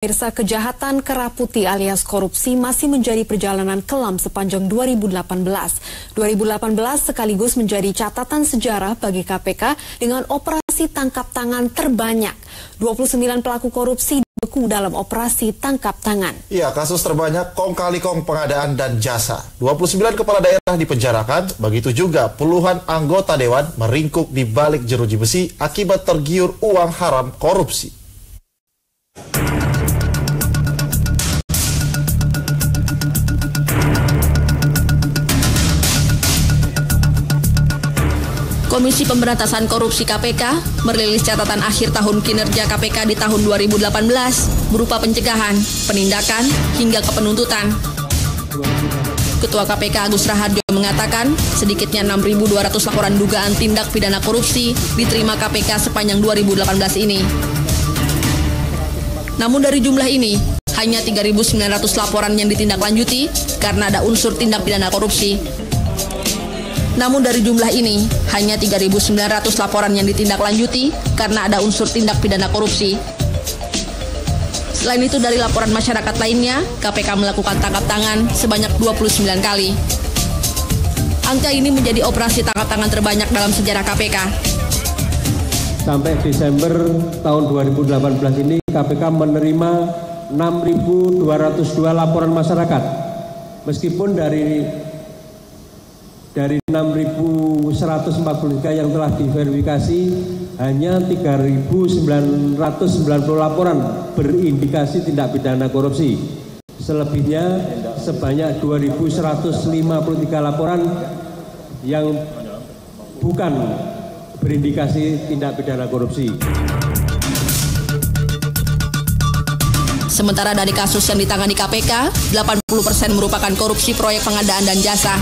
Pemirsa, kejahatan kera putih alias korupsi masih menjadi perjalanan kelam sepanjang 2018. 2018 sekaligus menjadi catatan sejarah bagi KPK dengan operasi tangkap tangan terbanyak. 29 pelaku korupsi dibeku dalam operasi tangkap tangan. Iya, kasus terbanyak kong kali kong pengadaan dan jasa. 29 kepala daerah dipenjarakan, begitu juga puluhan anggota dewan meringkuk di balik jeruji besi akibat tergiur uang haram korupsi. Komisi Pemberantasan Korupsi KPK merilis catatan akhir tahun kinerja KPK di tahun 2018 berupa pencegahan, penindakan, hingga kepenuntutan. Ketua KPK Agus Raharjo mengatakan sedikitnya 6.200 laporan dugaan tindak pidana korupsi diterima KPK sepanjang 2018 ini. Namun dari jumlah ini, hanya 3.900 laporan yang ditindaklanjuti karena ada unsur tindak pidana korupsi. Namun dari jumlah ini, hanya 3.900 laporan yang ditindaklanjuti karena ada unsur tindak pidana korupsi. Selain itu, dari laporan masyarakat lainnya, KPK melakukan tangkap tangan sebanyak 29 kali. Angka ini menjadi operasi tangkap tangan terbanyak dalam sejarah KPK. Sampai Desember tahun 2018 ini, KPK menerima 6.202 laporan masyarakat. Meskipun dari 6.143 yang telah diverifikasi, hanya 3.990 laporan berindikasi tindak pidana korupsi. Selebihnya sebanyak 2.153 laporan yang bukan berindikasi tindak pidana korupsi. Sementara dari kasus yang ditangani KPK, 80% merupakan korupsi proyek pengadaan dan jasa.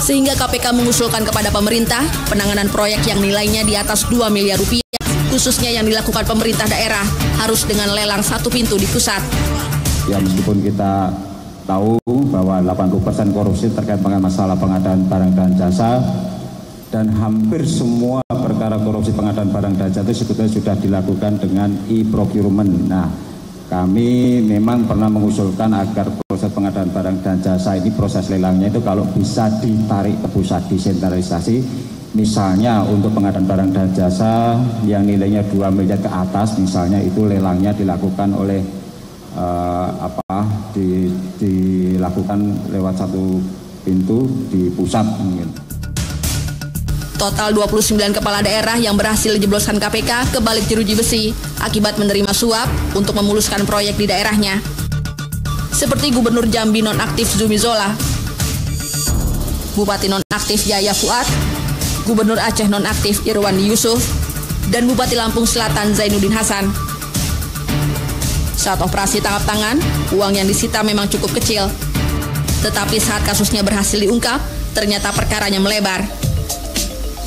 Sehingga KPK mengusulkan kepada pemerintah penanganan proyek yang nilainya di atas 2 miliar rupiah, khususnya yang dilakukan pemerintah daerah, harus dengan lelang satu pintu di pusat. Ya, meskipun kita tahu bahwa 80% korupsi terkait dengan masalah pengadaan barang dan jasa, dan hampir semua perkara korupsi pengadaan barang dan jasa itu sebetulnya sudah dilakukan dengan e-procurement. Nah, kami memang pernah mengusulkan agar proses pengadaan barang dan jasa ini, proses lelangnya itu kalau bisa ditarik ke pusat, desentralisasi. Misalnya untuk pengadaan barang dan jasa yang nilainya 2 miliar ke atas, misalnya itu lelangnya dilakukan oleh dilakukan lewat satu pintu di pusat mungkin. Total 29 kepala daerah yang berhasil dijebloskan KPK ke balik jeruji besi akibat menerima suap untuk memuluskan proyek di daerahnya. Seperti Gubernur Jambi nonaktif Zumi Zola, Bupati nonaktif Yaya Fuad, Gubernur Aceh nonaktif Irwandi Yusuf, dan Bupati Lampung Selatan Zainuddin Hasan. Saat operasi tangkap tangan, uang yang disita memang cukup kecil. Tetapi saat kasusnya berhasil diungkap, ternyata perkaranya melebar.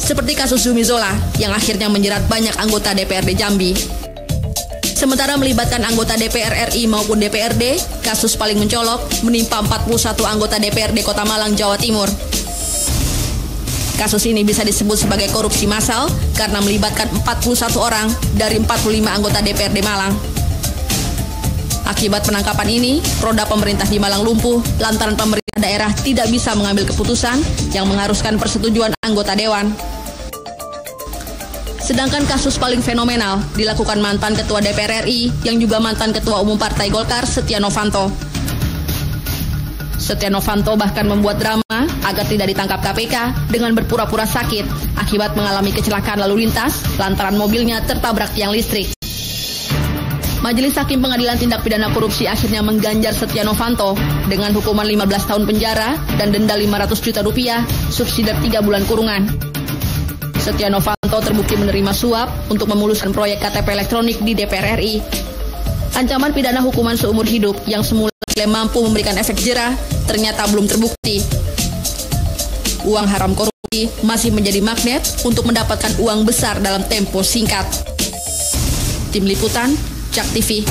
Seperti kasus Zumi Zola yang akhirnya menjerat banyak anggota DPRD Jambi. Sementara melibatkan anggota DPR RI maupun DPRD, kasus paling mencolok menimpa 41 anggota DPRD Kota Malang, Jawa Timur. Kasus ini bisa disebut sebagai korupsi massal karena melibatkan 41 orang dari 45 anggota DPRD Malang. Akibat penangkapan ini, roda pemerintah di Malang lumpuh lantaran pemerintah daerah tidak bisa mengambil keputusan yang mengharuskan persetujuan anggota dewan. Sedangkan kasus paling fenomenal dilakukan mantan Ketua DPR RI yang juga mantan Ketua Umum Partai Golkar, Setia Novanto. Setia Novanto bahkan membuat drama agar tidak ditangkap KPK dengan berpura-pura sakit akibat mengalami kecelakaan lalu lintas lantaran mobilnya tertabrak tiang listrik. Majelis Hakim Pengadilan Tindak Pidana Korupsi akhirnya mengganjar Setia Novanto dengan hukuman 15 tahun penjara dan denda 500 juta rupiah, subsidi 3 bulan kurungan. Setia Novanto terbukti menerima suap untuk memuluskan proyek KTP elektronik di DPR RI. Ancaman pidana hukuman seumur hidup yang semula mampu memberikan efek jera ternyata belum terbukti. Uang haram korupsi masih menjadi magnet untuk mendapatkan uang besar dalam tempo singkat. Tim Liputan, JAK TV.